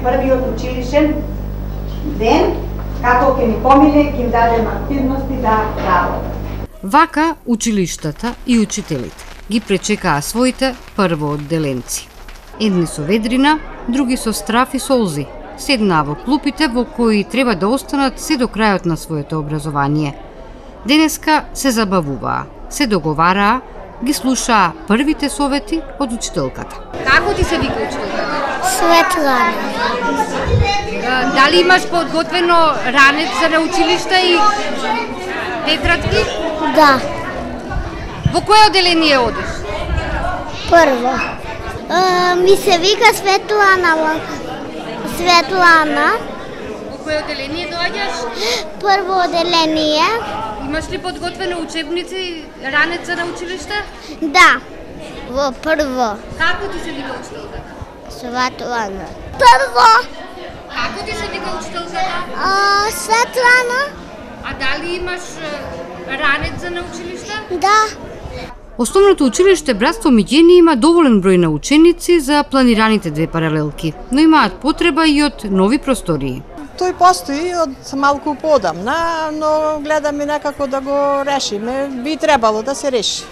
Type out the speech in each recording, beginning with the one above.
Првиот училишен ден, како ќе ни помине, ќе им дадем активности да работат. Вака училиштата и учителите ги пречекаа своите првоодделенци. Едни со ведрина, други со страф и солзи. Седнаа во клупите во кои треба да останат се до крајот на своето образование. Денеска се забавуваа, се договараа, ги слушаа првите совети од учителката. Како ти се вика учителката? Светлана. Дали имаш подготвено ранец за на училиште и тетрадки? Да, Во кое одделение одиш? прво. Ми се вика Светлана. Светлана. Во кое одделение доаѓаш? Прво отделение. Имаш ли подготвено учебници и ранец за на училиште? Да, во прво. Како ти се вика учителката? Светлана. Прво. Како ти се вика учителката? Светлана. А дали имаш ранец за на училиште? Да. Основното училиште Братство Миѓени има доволен број на ученици за планираните две паралелки, но имаат потреба и од нови простории. Тој постои од малку поодамна, но гледаме некако да го решиме. Би требало да се реши.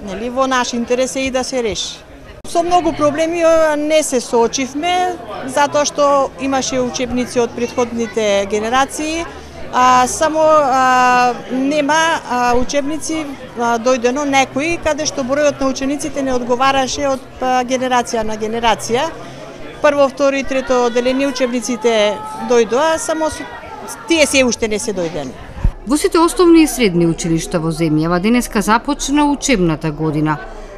Нели, во наш интерес е и да се реши. Со многу проблеми не се соочивме, затоа што имаше учебници од претходните генерации, само нема учебници дојдено некои каде што бројот на учениците не одговараше од генерација на генерација. Прво, втори и трето одделение учебниците дојдоа, само тие се уште не се дојдени. Во сите основни и средни училишта во земјава денеска започна учебната година.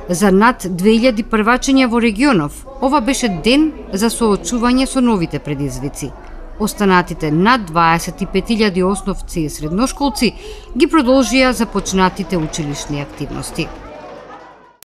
За над 2000 првачења во регионов, ова беше ден за соочување со новите предизвици. Останатите над 25.000 основци и средношколци ги продолжија започнатите училишни активности.